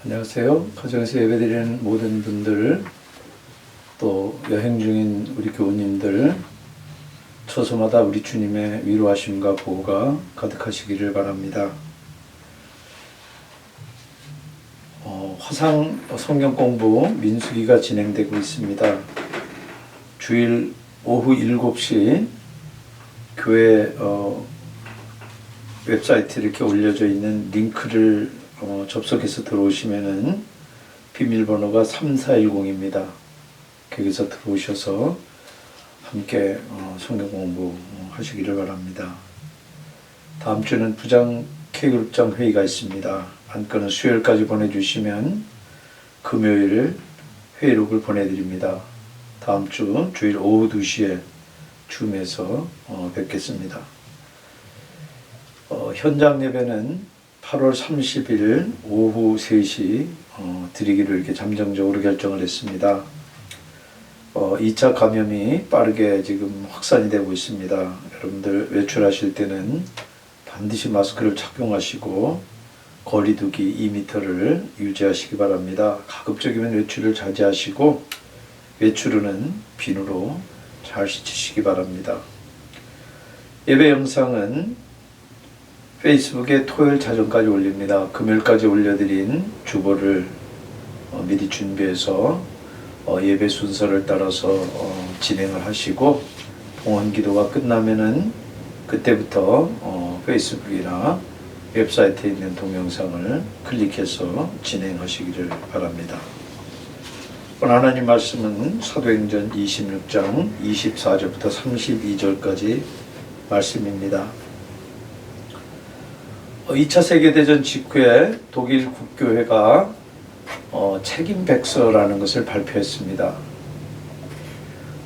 안녕하세요. 가정에서 예배드리는 모든 분들, 또 여행 중인 우리 교우님들, 처소마다 우리 주님의 위로하심과 보호가 가득하시기를 바랍니다. 화상 성경 공부 민수기가 진행되고 있습니다. 주일 오후 7시 교회 웹사이트에 이렇게 올려져 있는 링크를 접속해서 들어오시면은 비밀번호가 3410입니다. 거기서 들어오셔서 함께 성경 공부 하시기를 바랍니다. 다음 주는 부장 K그룹장 회의가 있습니다. 안건은 수요일까지 보내주시면 금요일 회의록을 보내드립니다. 다음 주 주일 오후 2시에 줌에서 뵙겠습니다. 현장 예배는 8월 30일 오후 3시 드리기로 이렇게 잠정적으로 결정을 했습니다. 2차 감염이 빠르게 지금 확산이 되고 있습니다. 여러분들 외출하실 때는 반드시 마스크를 착용하시고 거리두기 2m를 유지하시기 바랍니다. 가급적이면 외출을 자제하시고 외출 후는 비누로 잘 씻으시기 바랍니다. 예배 영상은 페이스북에 토요일 자정까지 올립니다. 금요일까지 올려드린 주보를 미리 준비해서 예배 순서를 따라서 진행을 하시고 봉헌 기도가 끝나면은 그때부터 페이스북이나 웹사이트에 있는 동영상을 클릭해서 진행하시기를 바랍니다. 오늘 하나님 말씀은 사도행전 26장 24절부터 32절까지 말씀입니다. 2차 세계대전 직후에 독일 국교회가 책임백서라는 것을 발표했습니다.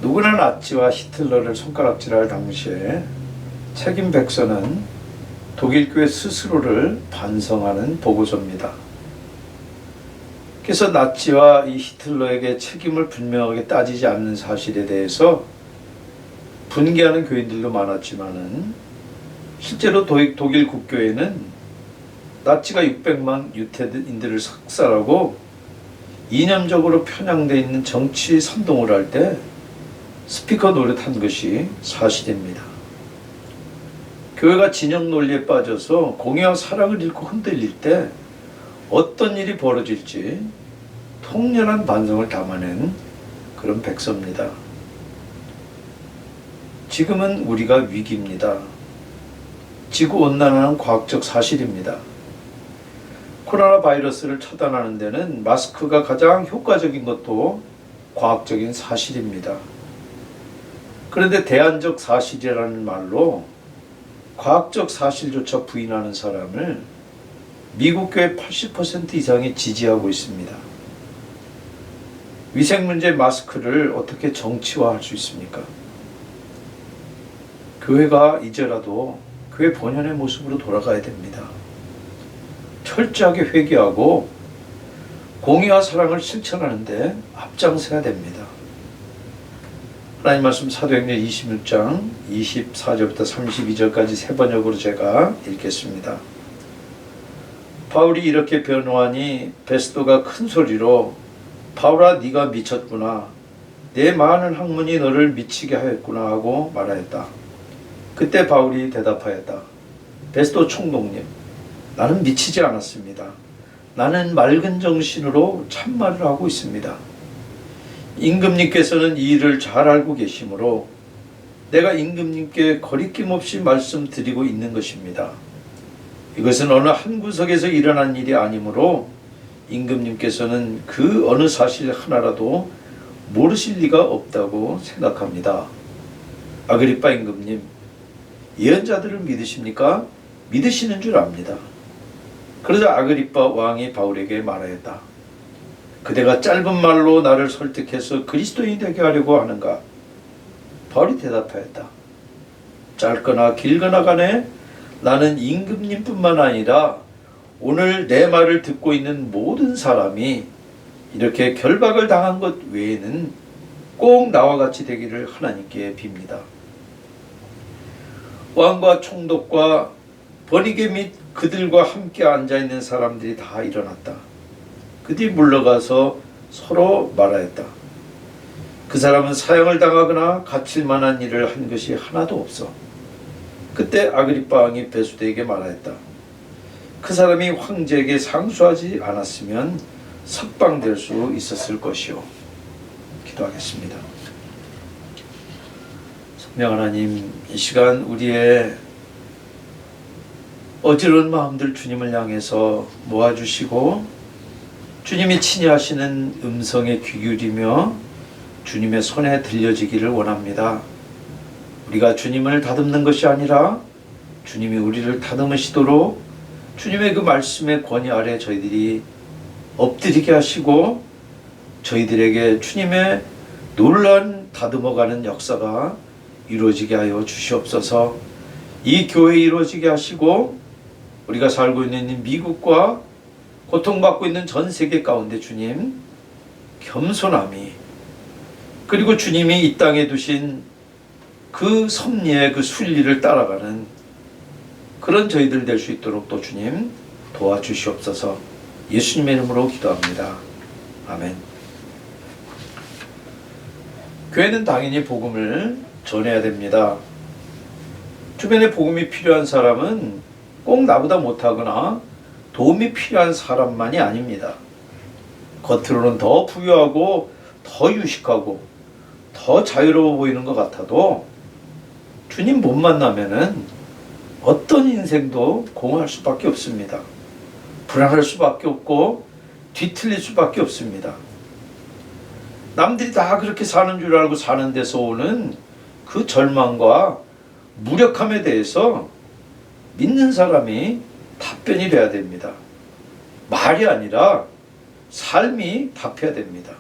누구나 나치와 히틀러를 손가락질할 당시에 책임백서는 독일 교회 스스로를 반성하는 보고서입니다. 그래서 나치와 이 히틀러에게 책임을 분명하게 따지지 않는 사실에 대해서 분개하는 교인들도 많았지만은 실제로 독일 국교회는 나치가 600만 유태인들을 삭살하고 이념적으로 편향되어 있는 정치 선동을 할 때 스피커 노릇한 것이 사실입니다. 교회가 진영 논리에 빠져서 공의와 사랑을 잃고 흔들릴 때 어떤 일이 벌어질지 통렬한 반성을 담아낸 그런 백서입니다. 지금은 우리가 위기입니다. 지구온난화는 과학적 사실입니다. 코로나 바이러스를 처단하는 데는 마스크가 가장 효과적인 것도 과학적인 사실입니다. 그런데 대안적 사실이라는 말로 과학적 사실조차 부인하는 사람을 미국 교회 80% 이상이 지지하고 있습니다. 위생문제 마스크를 어떻게 정치화할 수 있습니까? 교회가 이제라도 교회 본연의 모습으로 돌아가야 됩니다. 철저하게 회개하고 공의와 사랑을 실천하는데 앞장서야 됩니다. 하나님 말씀 사도행전 26장 24절부터 32절까지 세 번역으로 제가 읽겠습니다. 바울이 이렇게 변호하니 베스도가 큰 소리로 바울아 네가 미쳤구나. 내 많은 학문이 너를 미치게 하였구나 하고 말하였다. 그때 바울이 대답하였다. 베스도 총독님, 나는 미치지 않았습니다. 나는 맑은 정신으로 참말을 하고 있습니다. 임금님께서는 이 일을 잘 알고 계시므로 내가 임금님께 거리낌 없이 말씀드리고 있는 것입니다. 이것은 어느 한 구석에서 일어난 일이 아니므로 임금님께서는 그 어느 사실 하나라도 모르실 리가 없다고 생각합니다. 아그리빠 임금님, 예언자들을 믿으십니까? 믿으시는 줄 압니다. 그러자 아그리빠 왕이 바울에게 말하였다. 그대가 짧은 말로 나를 설득해서 그리스도인이 되게 하려고 하는가? 바울이 대답하였다. 짧거나 길거나 간에 나는 임금님뿐만 아니라 오늘 내 말을 듣고 있는 모든 사람이 이렇게 결박을 당한 것 외에는 꼭 나와 같이 되기를 하나님께 빕니다. 왕과 총독과 버니게 및 그들과 함께 앉아있는 사람들이 다 일어났다. 그 뒤 물러가서 서로 말하였다. 그 사람은 사형을 당하거나 갇힐 만한 일을 한 것이 하나도 없어. 그때 아그리빠 왕이 베수대에게 말하였다. 그 사람이 황제에게 상수하지 않았으면 석방될 수 있었을 것이요. 기도하겠습니다. 성령 하나님, 이 시간 우리의 어지러운 마음들 주님을 향해서 모아주시고 주님이 친히 하시는 음성에 귀 기울이며 주님의 손에 들려지기를 원합니다. 우리가 주님을 다듬는 것이 아니라 주님이 우리를 다듬으시도록 주님의 그 말씀의 권위 아래 저희들이 엎드리게 하시고 저희들에게 주님의 놀라운 다듬어가는 역사가 이루어지게 하여 주시옵소서. 이 교회에 이루어지게 하시고 우리가 살고 있는 미국과 고통받고 있는 전 세계 가운데 주님 겸손함이, 그리고 주님이 이 땅에 두신 그 섭리의 그 순리를 따라가는 그런 저희들 될 수 있도록 또 주님 도와주시옵소서. 예수님의 이름으로 기도합니다. 아멘. 교회는 당연히 복음을 전해야 됩니다. 주변에 복음이 필요한 사람은 꼭 나보다 못하거나 도움이 필요한 사람만이 아닙니다. 겉으로는 더 부유하고 더 유식하고 더 자유로워 보이는 것 같아도 주님 못 만나면은 어떤 인생도 공허할 수밖에 없습니다. 불안할 수밖에 없고 뒤틀릴 수밖에 없습니다. 남들이 다 그렇게 사는 줄 알고 사는 데서 오는 그 절망과 무력함에 대해서 믿는 사람이 답변이 돼야 됩니다. 말이 아니라 삶이 답해야 됩니다.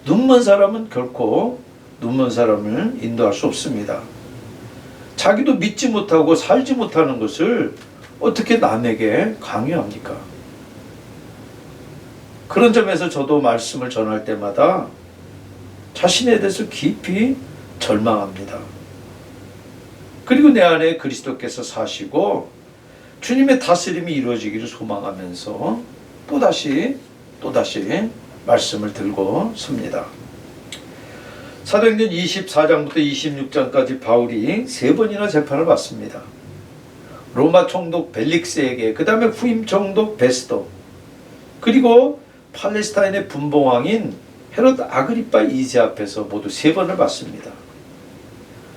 눈먼 사람은 결코 눈먼 사람을 인도할 수 없습니다. 자기도 믿지 못하고 살지 못하는 것을 어떻게 남에게 강요합니까? 그런 점에서 저도 말씀을 전할 때마다 자신에 대해서 깊이 절망합니다. 그리고 내 안에 그리스도께서 사시고 주님의 다스림이 이루어지기를 소망하면서 또다시 말씀을 들고 섭니다. 사도행전 24장부터 26장까지 바울이 3번이나 재판을 받습니다. 로마 총독 벨릭스에게, 그 다음에 후임 총독 베스도, 그리고 팔레스타인의 분봉왕인 헤롯 아그리파 2세 앞에서 모두 3번을 받습니다.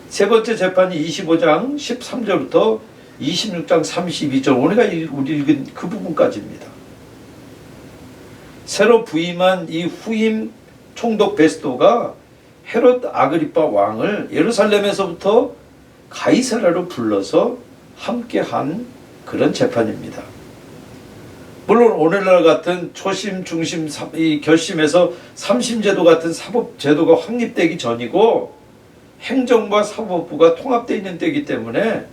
세 번째 재판이 25장 13절부터 26장 32절, 우리가 읽은 그 부분까지입니다. 새로 부임한 이 후임 총독 베스도가 헤롯 아그리파 왕을 예루살렘에서부터 가이사랴로 불러서 함께한 그런 재판입니다. 물론 오늘날 같은 초심, 중심, 이 결심에서 삼심제도 같은 사법제도가 확립되기 전이고 행정부와 사법부가 통합되어 있는 때이기 때문에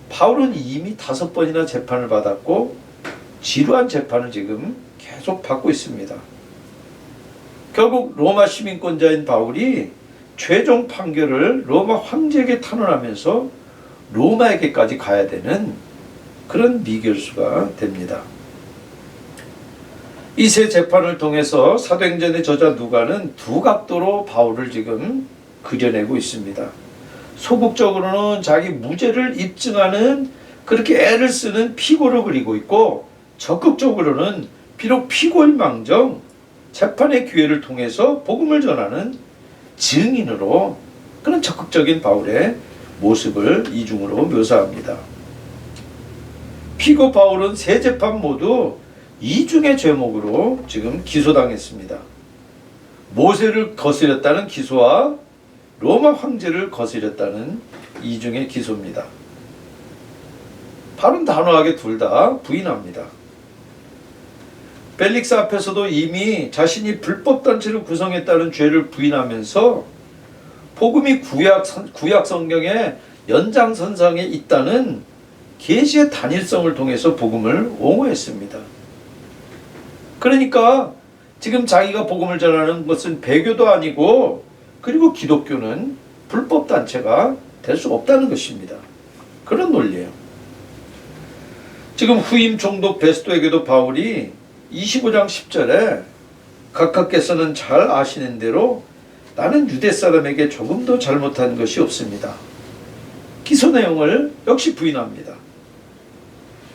바울은 이미 5번이나 재판을 받았고 지루한 재판을 지금 계속 받고 있습니다. 결국 로마 시민권자인 바울이 최종 판결을 로마 황제에게 탄원하면서 로마에게까지 가야 되는 그런 미결수가 됩니다. 이 세 재판을 통해서 사도행전의 저자 누가는 두 각도로 바울을 지금 그려내고 있습니다. 소극적으로는 자기 무죄를 입증하는 그렇게 애를 쓰는 피고를 그리고 있고, 적극적으로는 비록 피고일망정 재판의 기회를 통해서 복음을 전하는 증인으로 그런 적극적인 바울의 모습을 이중으로 묘사합니다. 피고 바울은 세 재판 모두 이중의 죄목으로 지금 기소당했습니다. 모세를 거스렸다는 기소와 로마 황제를 거스렸다는 이중의 기소입니다. 바울은 단호하게 둘 다 부인합니다. 벨릭스 앞에서도 이미 자신이 불법단체를 구성했다는 죄를 부인하면서 복음이 구약 성경의 연장선상에 있다는 계시의 단일성을 통해서 복음을 옹호했습니다. 그러니까 지금 자기가 복음을 전하는 것은 배교도 아니고, 그리고 기독교는 불법단체가 될 수 없다는 것입니다. 그런 논리예요. 지금 후임 총독 베스도에게도 바울이 25장 10절에 각하께서는 잘 아시는 대로 나는 유대 사람에게 조금도 잘못한 것이 없습니다. 기소 내용을 역시 부인합니다.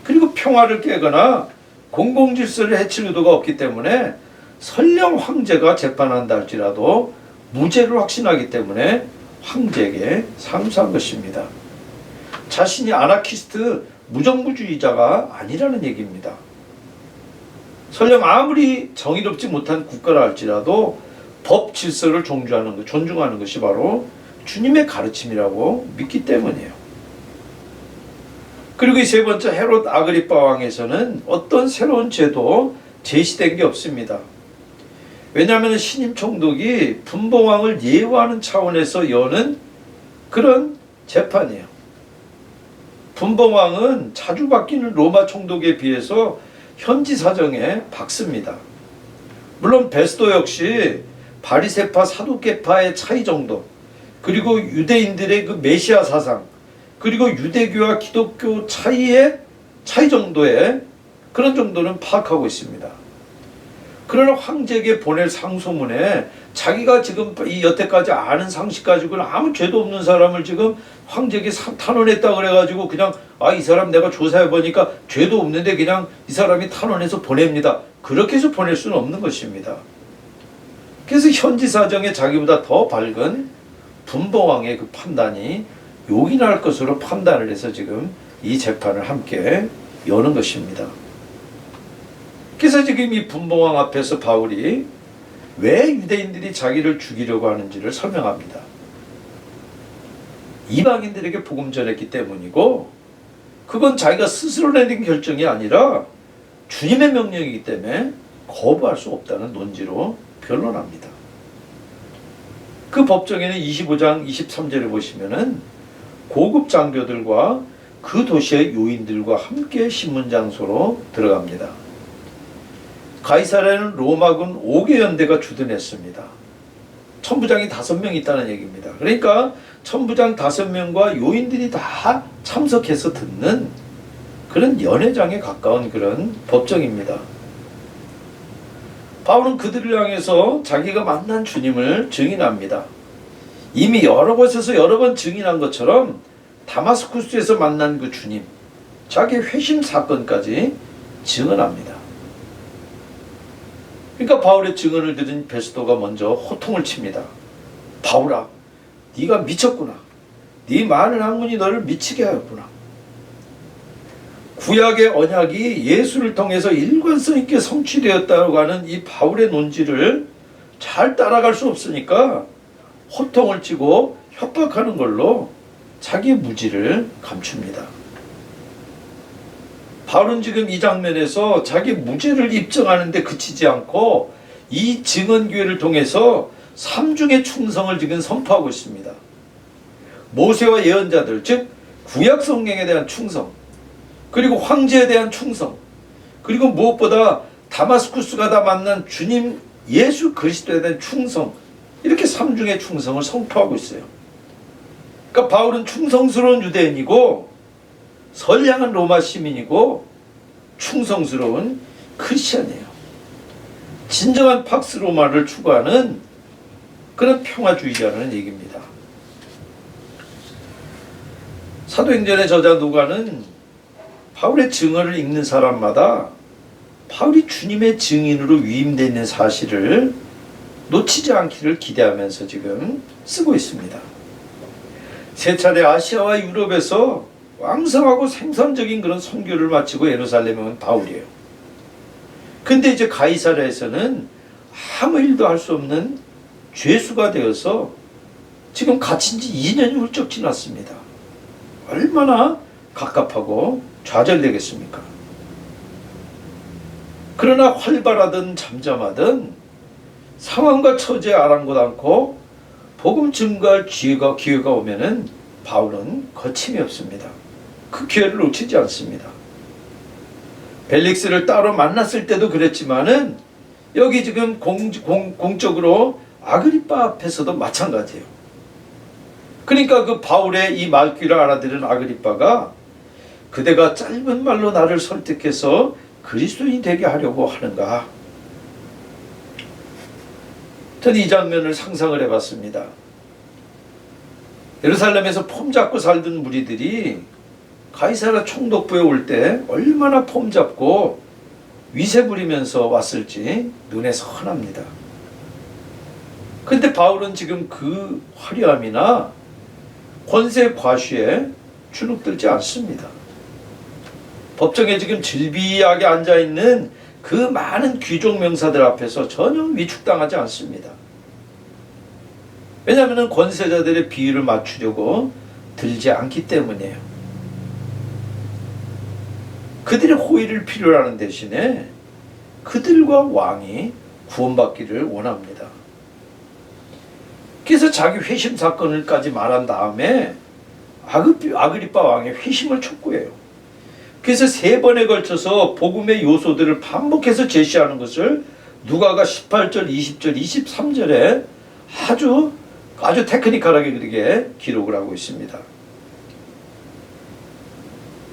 그리고 평화를 깨거나 공공질서를 해칠 의도가 없기 때문에 설령 황제가 재판한다 할지라도 무죄를 확신하기 때문에 황제에게 상소한 것입니다. 자신이 아나키스트 무정부주의자가 아니라는 얘기입니다. 설령 아무리 정의롭지 못한 국가라 할지라도 법 질서를 존중하는 것이 바로 주님의 가르침이라고 믿기 때문이에요. 그리고 이 세 번째 헤롯 아그리파 왕에서는 어떤 새로운 제도 제시된 게 없습니다. 왜냐하면 신임 총독이 분봉왕을 예우하는 차원에서 여는 그런 재판이에요. 분봉왕은 자주 바뀌는 로마 총독에 비해서 현지 사정에 박습니다. 물론 베스도 역시 바리새파 사두개파의 차이 정도, 그리고 유대인들의 그 메시아 사상, 그리고 유대교와 기독교 차이 정도의 그런 정도는 파악하고 있습니다. 그러나 황제에게 보낼 상소문에 자기가 지금 이 여태까지 아는 상식 가지고는 아무 죄도 없는 사람을 지금 황제에게 탄원했다 그래가지고 그냥 이 사람 내가 조사해보니까 죄도 없는데 그냥 이 사람이 탄원해서 보냅니다. 그렇게 해서 보낼 수는 없는 것입니다. 그래서 현지 사정에 자기보다 더 밝은 분봉왕의 그 판단이 요긴할 것으로 판단을 해서 지금 이 재판을 함께 여는 것입니다. 그래서 지금 이 분봉왕 앞에서 바울이 왜 유대인들이 자기를 죽이려고 하는지를 설명합니다. 이방인들에게 복음 전했기 때문이고, 그건 자기가 스스로 내린 결정이 아니라 주님의 명령이기 때문에 거부할 수 없다는 논지로 변론합니다. 그 법정에는 25장 23절을 보시면은 고급 장교들과 그 도시의 요인들과 함께 신문 장소로 들어갑니다. 가이사랴는 로마군 5개 연대가 주둔했습니다. 천부장이 5명 있다는 얘기입니다. 그러니까 천부장 5명과 요인들이 다 참석해서 듣는 그런 연회장에 가까운 그런 법정입니다. 바울은 그들을 향해서 자기가 만난 주님을 증인합니다. 이미 여러 곳에서 여러 번 증인한 것처럼 다마스쿠스에서 만난 그 주님, 자기 회심 사건까지 증언합니다. 그러니까 바울의 증언을 들은 베스도가 먼저 호통을 칩니다. 바울아, 네가 미쳤구나. 네 많은 학문이 너를 미치게 하였구나. 구약의 언약이 예수를 통해서 일관성 있게 성취되었다고 하는 이 바울의 논지를 잘 따라갈 수 없으니까 호통을 치고 협박하는 걸로 자기의 무지를 감춥니다. 바울은 지금 이 장면에서 자기 무죄를 입증하는 데 그치지 않고 이 증언기회를 통해서 삼중의 충성을 지금 선포하고 있습니다. 모세와 예언자들, 즉 구약 성경에 대한 충성, 그리고 황제에 대한 충성, 그리고 무엇보다 다마스쿠스 가다 만난 주님 예수 그리스도에 대한 충성, 이렇게 삼중의 충성을 선포하고 있어요. 그러니까 바울은 충성스러운 유대인이고 선량한 로마 시민이고 충성스러운 크리스천이에요. 진정한 팍스 로마를 추구하는 그런 평화주의자라는 얘기입니다. 사도행전의 저자 누가는 바울의 증언을 읽는 사람마다 바울이 주님의 증인으로 위임되어 있는 사실을 놓치지 않기를 기대하면서 지금 쓰고 있습니다. 세 차례 아시아와 유럽에서 왕성하고 생산적인 그런 선교를 마치고 예루살렘에 온 바울이에요. 근데 이제 가이사랴에서는 아무 일도 할 수 없는 죄수가 되어서 지금 갇힌 지 2년이 훌쩍 지났습니다. 얼마나 갑갑하고 좌절되겠습니까? 그러나 활발하든 잠잠하든 상황과 처지에 아랑곳 않고 복음 증거할 기회가 오면은 바울은 거침이 없습니다. 그 기회를 놓치지 않습니다. 벨릭스를 따로 만났을 때도 그랬지만은 여기 지금 공적으로 아그리빠 앞에서도 마찬가지예요. 그러니까 그 바울의 이 말귀를 알아들은 아그리빠가 그대가 짧은 말로 나를 설득해서 그리스도인이 되게 하려고 하는가? 저는 이 장면을 상상을 해봤습니다. 예루살렘에서 폼 잡고 살던 무리들이 가이사랴 총독부에 올 때 얼마나 폼 잡고 위세 부리면서 왔을지 눈에 선합니다. 근데 바울은 지금 그 화려함이나 권세 과시에 주눅들지 않습니다. 법정에 지금 질비하게 앉아있는 그 많은 귀족 명사들 앞에서 전혀 위축당하지 않습니다. 왜냐하면 권세자들의 비위를 맞추려고 들지 않기 때문이에요. 그들의 호의를 필요로 하는 대신에 그들과 왕이 구원받기를 원합니다. 그래서 자기 회심 사건을까지 말한 다음에 아그리빠 왕의 회심을 촉구해요. 그래서 3번에 걸쳐서 복음의 요소들을 반복해서 제시하는 것을 누가가 18절, 20절, 23절에 아주 테크니컬하게 그렇게 기록을 하고 있습니다.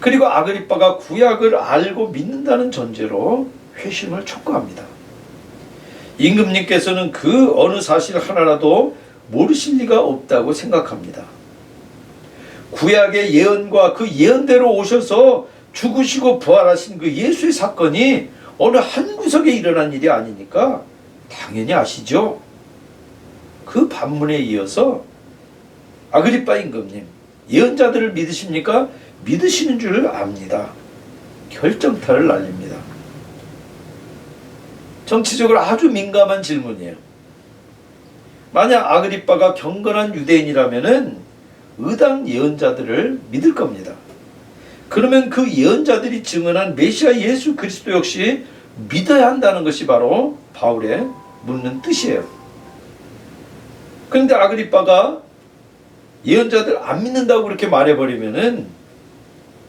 그리고 아그리빠가 구약을 알고 믿는다는 전제로 회심을 촉구합니다. 임금님께서는 그 어느 사실 하나라도 모르실 리가 없다고 생각합니다. 구약의 예언과 그 예언대로 오셔서 죽으시고 부활하신 그 예수의 사건이 어느 한 구석에 일어난 일이 아니니까 당연히 아시죠? 그 반문에 이어서 아그리빠 임금님, 예언자들을 믿으십니까? 믿으시는 줄 압니다. 결정타를 날립니다. 정치적으로 아주 민감한 질문이에요. 만약 아그리빠가 경건한 유대인이라면은 의당 예언자들을 믿을 겁니다. 그러면 그 예언자들이 증언한 메시아 예수 그리스도 역시 믿어야 한다는 것이 바로 바울의 묻는 뜻이에요. 그런데 아그리빠가 예언자들 안 믿는다고 그렇게 말해버리면은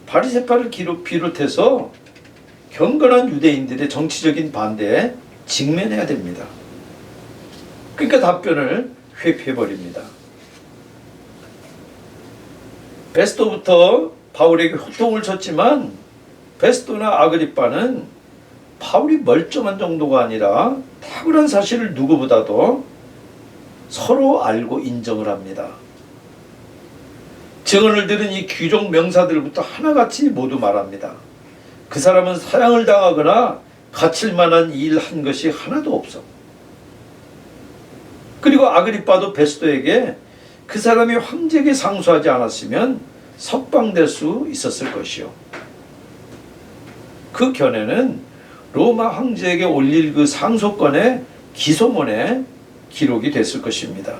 바리새파를 비롯해서 경건한 유대인들의 정치적인 반대에 직면해야 됩니다. 그러니까 답변을 회피해버립니다. 베스토부터 바울에게 호통을 쳤지만 베스토나 아그리빠는 바울이 멀쩡한 정도가 아니라 탁월한 사실을 누구보다도 서로 알고 인정을 합니다. 증언을 들은 이 귀족 명사들부터 하나같이 모두 말합니다. 그 사람은 사형을 당하거나 갇힐 만한 일 한 것이 하나도 없어. 그리고 아그리빠도 베스토에게 그 사람이 황제에게 상소하지 않았으면 석방될 수 있었을 것이요. 그 견해는 로마 황제에게 올릴 그 상소권의 기소문에 기록이 됐을 것입니다.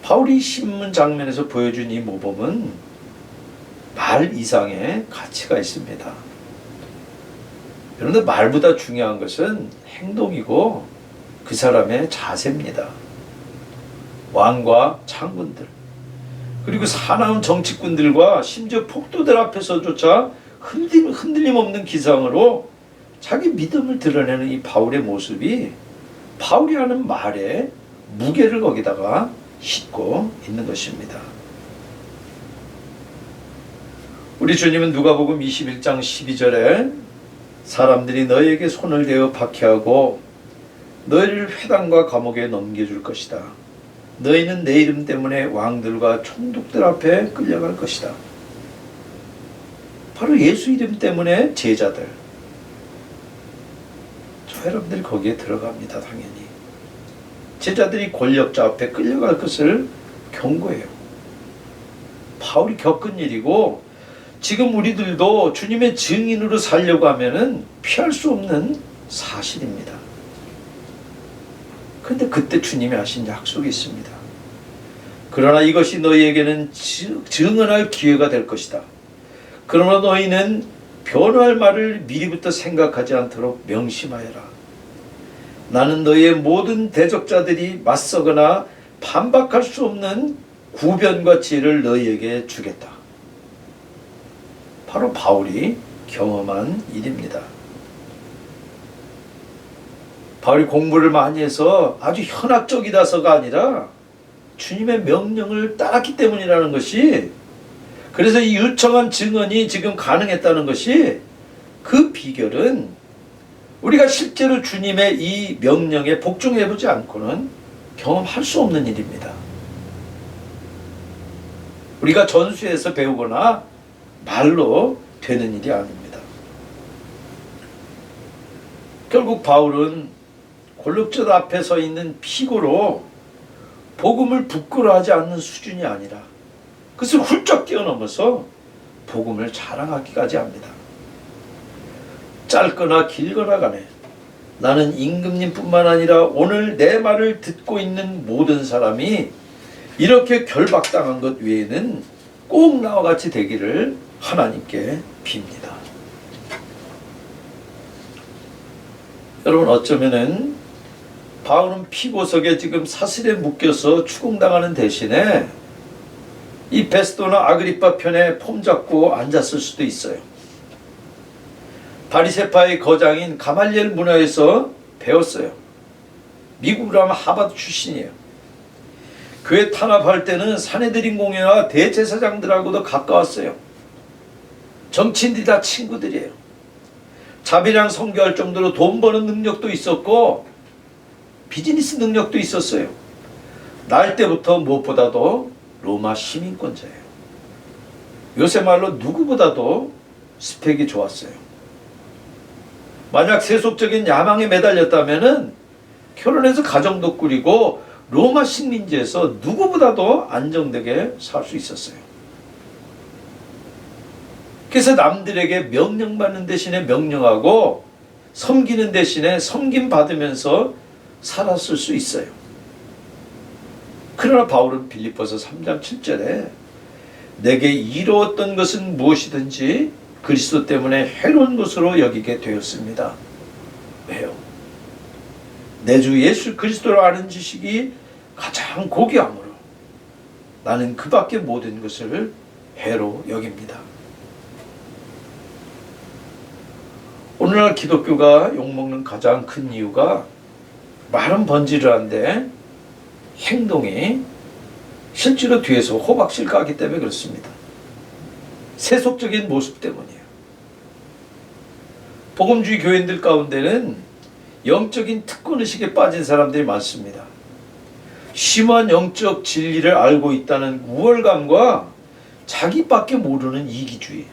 바울이 신문 장면에서 보여준 이 모범은 말 이상의 가치가 있습니다. 그런데 말보다 중요한 것은 행동이고 그 사람의 자세입니다. 왕과 장군들 그리고 사나운 정치꾼들과 심지어 폭도들 앞에서조차 흔들림 없는 기상으로 자기 믿음을 드러내는 이 바울의 모습이 바울이 하는 말에 무게를 거기다가 싣고 있는 것입니다. 우리 주님은 누가복음 21장 12절에 사람들이 너희에게 손을 대어 박해하고 너희를 회당과 감옥에 넘겨줄 것이다. 너희는 내 이름 때문에 왕들과 총독들 앞에 끌려갈 것이다. 바로 예수 이름 때문에 제자들, 저 여러분들이 거기에 들어갑니다. 당연히 제자들이 권력자 앞에 끌려갈 것을 경고해요. 바울이 겪은 일이고 지금 우리들도 주님의 증인으로 살려고 하면은 피할 수 없는 사실입니다. 그런데 그때 주님이 하신 약속이 있습니다. 그러나 이것이 너희에게는 증언할 기회가 될 것이다. 그러나 너희는 변호할 말을 미리부터 생각하지 않도록 명심하여라. 나는 너희의 모든 대적자들이 맞서거나 반박할 수 없는 구변과 지혜를 너희에게 주겠다. 바로 바울이 경험한 일입니다. 바울이 공부를 많이 해서 아주 현학적이라서가 아니라 주님의 명령을 따랐기 때문이라는 것이, 그래서 이 유청한 증언이 지금 가능했다는 것이 그 비결은 우리가 실제로 주님의 이 명령에 복종해보지 않고는 경험할 수 없는 일입니다. 우리가 전수에서 배우거나 말로 되는 일이 아닙니다. 결국 바울은 골목전 앞에 서 있는 피고로 복음을 부끄러워하지 않는 수준이 아니라 그것을 훌쩍 뛰어넘어서 복음을 자랑하기까지 합니다. 짧거나 길거나 간에 나는 임금님뿐만 아니라 오늘 내 말을 듣고 있는 모든 사람이 이렇게 결박당한 것 외에는 꼭 나와 같이 되기를 하나님께 빕니다. 여러분, 어쩌면은 바울은 피고석에 지금 사슬에 묶여서 추궁당하는 대신에 이 베스도나 아그리파 편에 폼 잡고 앉았을 수도 있어요. 바리새파의 거장인 가말리엘 문화에서 배웠어요. 미국으로 하면 하버드 출신이에요. 교회 탄압할 때는 사내들인 공회와 대제사장들하고도 가까웠어요. 정치인들이 다 친구들이에요. 자비랑 선교할 정도로 돈 버는 능력도 있었고 비즈니스 능력도 있었어요. 날 때부터 무엇보다도 로마 시민권자예요. 요새 말로 누구보다도 스펙이 좋았어요. 만약 세속적인 야망에 매달렸다면은 결혼해서 가정도 꾸리고 로마 식민지에서 누구보다도 안정되게 살 수 있었어요. 그래서 남들에게 명령받는 대신에 명령하고 섬기는 대신에 섬김받으면서 살았을 수 있어요. 그러나 바울은 빌립보서 3장 7절에 내게 이루었던 것은 무엇이든지 그리스도 때문에 해로운 것으로 여기게 되었습니다. 왜요? 내 주 예수 그리스도를 아는 지식이 가장 고귀함으로 나는 그 밖의 모든 것을 해로 여깁니다. 오늘날 기독교가 욕먹는 가장 큰 이유가 말은 번지르한데 행동이 실제로 뒤에서 호박실 까기 때문에 그렇습니다. 세속적인 모습 때문이에요. 복음주의 교인들 가운데는 영적인 특권의식에 빠진 사람들이 많습니다. 심한 영적 진리를 알고 있다는 우월감과 자기밖에 모르는 이기주의,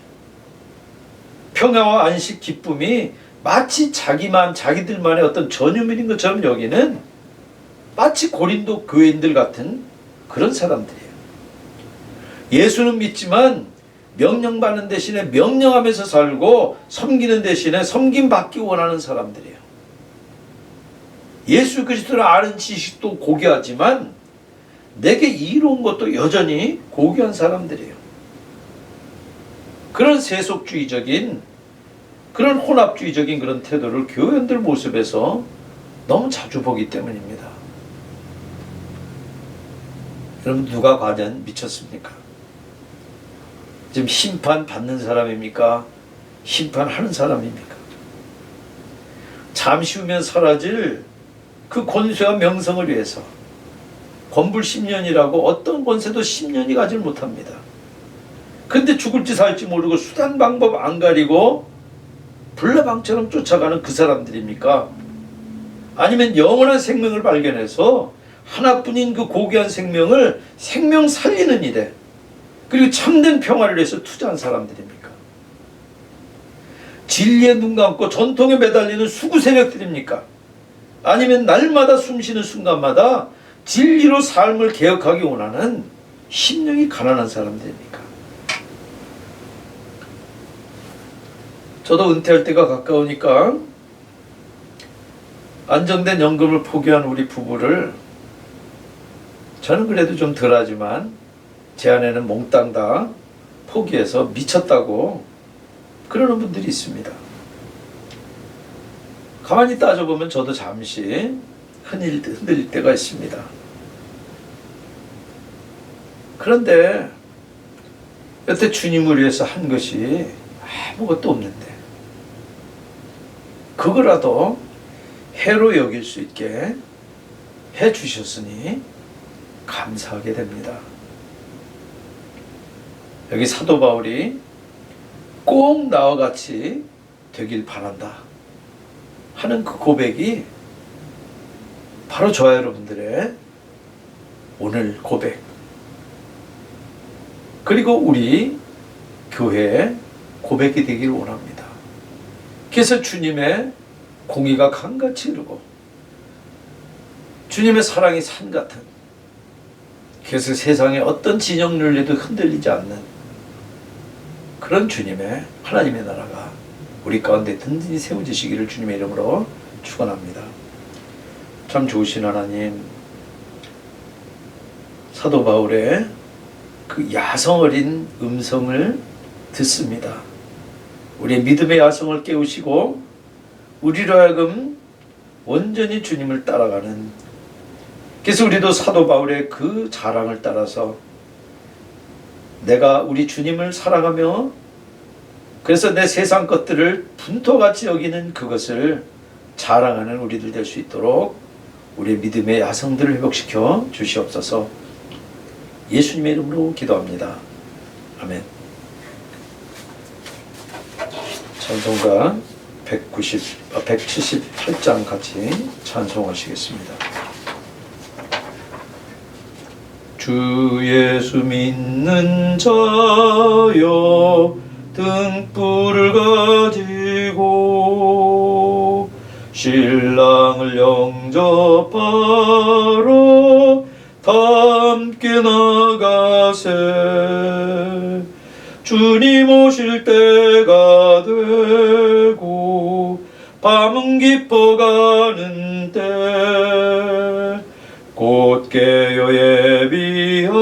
평화와 안식 기쁨이 마치 자기들만의 어떤 전유물인 것처럼 여기는 마치 고린도 교인들 같은 그런 사람들이에요. 예수는 믿지만 명령받는 대신에 명령하면서 살고 섬기는 대신에 섬김받기 원하는 사람들이에요. 예수 그리스도를 아는 지식도 고귀하지만 내게 이로운 것도 여전히 고귀한 사람들이에요. 그런 세속주의적인, 그런 혼합주의적인 그런 태도를 교회원들 모습에서 너무 자주 보기 때문입니다. 여러분, 누가 과연 미쳤습니까? 지금 심판받는 사람입니까? 심판하는 사람입니까? 잠시 후면 사라질 그 권세와 명성을 위해서 권불 10년이라고 어떤 권세도 10년이 가지 못합니다. 근데 죽을지 살지 모르고 수단 방법 안 가리고 불나방처럼 쫓아가는 그 사람들입니까? 아니면 영원한 생명을 발견해서 하나뿐인 그 고귀한 생명을 생명 살리는 일에 그리고 참된 평화를 위해서 투자한 사람들입니까? 진리에 눈 감고 전통에 매달리는 수구 세력들입니까? 아니면 날마다 숨쉬는 순간마다 진리로 삶을 개혁하기 원하는 심령이 가난한 사람들입니까? 저도 은퇴할 때가 가까우니까 안정된 연금을 포기한 우리 부부를 저는 그래도 좀 덜하지만 제 아내는 몽땅 다 포기해서 미쳤다고 그러는 분들이 있습니다. 가만히 따져보면 저도 잠시 흔들릴 때가 있습니다. 그런데 여태 주님을 위해서 한 것이 아무것도 없는데 그거라도 해로 여길 수 있게 해주셨으니 감사하게 됩니다. 여기 사도 바울이 꼭 나와 같이 되길 바란다 하는 그 고백이 바로 저와 여러분들의 오늘 고백, 그리고 우리 교회의 고백이 되길 원합니다. 그래서 주님의 공의가 강같이 흐르고 주님의 사랑이 산 같은, 그래서 세상의 어떤 진영률에도 흔들리지 않는 그런 주님의 하나님의 나라가 우리 가운데 든든히 세워지시기를 주님의 이름으로 축원합니다. 참 좋으신 하나님, 사도 바울의 그 야성 어린 음성을 듣습니다. 우리의 믿음의 야성을 깨우시고 우리로 하여금 온전히 주님을 따라가는, 그래서 우리도 사도 바울의 그 자랑을 따라서 내가 우리 주님을 사랑하며 그래서 내 세상 것들을 분토같이 여기는 그것을 자랑하는 우리들 될 수 있도록 우리의 믿음의 야성들을 회복시켜 주시옵소서. 예수님의 이름으로 기도합니다. 아멘. 찬송가 178장 같이 찬송하시겠습니다. 주 예수 믿는 자여 등불을 가지고 신랑을 영접하러 함께 나가세. 주님 오실 때가 되고 밤은 깊어가는 때 곧 깨어 예비하라.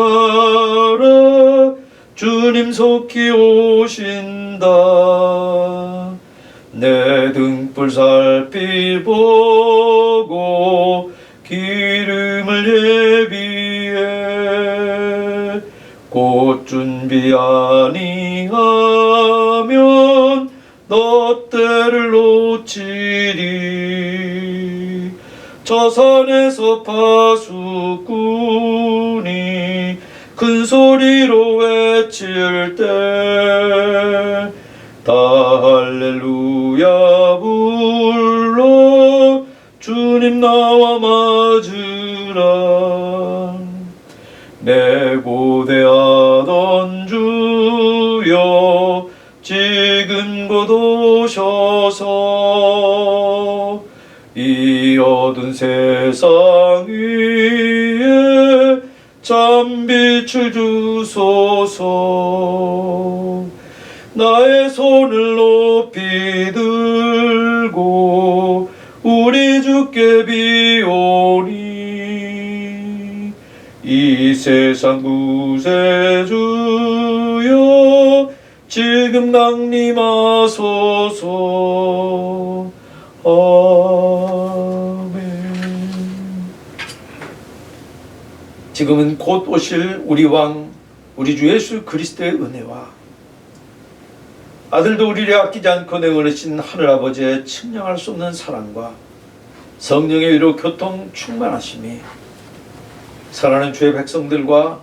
주님 속히 오신다. 내 등불 살피보고 기름을 예비해. 곧 준비 아니하면 너 때를 놓치리. 저 산에서 파수꾼이 큰 소리로 외칠 때 다 할렐루야 불러 주님 나와 맞으라. 내 고대하던 주여 지금 곧 오셔서 이 어두운 세상 위에 참빛을 주소서. 나의 손을 높이 들고 우리 주께 비오니. 이 세상 구세주여 지금 강림하소서. 아멘. 지금은 곧 오실 우리 왕 우리 주 예수 그리스도의 은혜와 아들도 우리를 아끼지 않고 내어내신 하늘아버지의 측량할 수 없는 사랑과 성령의 위로 교통 충만하심이 사랑하는 주의 백성들과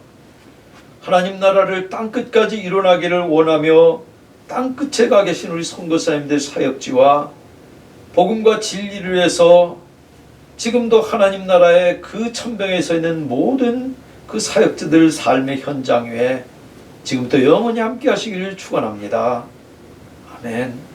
하나님 나라를 땅끝까지 일어나기를 원하며 땅끝에 가 계신 우리 선교사님들 사역지와 복음과 진리를 위해서 지금도 하나님 나라의 그 천병에 서 있는 모든 그 사역자들 삶의 현장 위에 지금부터 영원히 함께 하시기를 축원합니다. 아멘.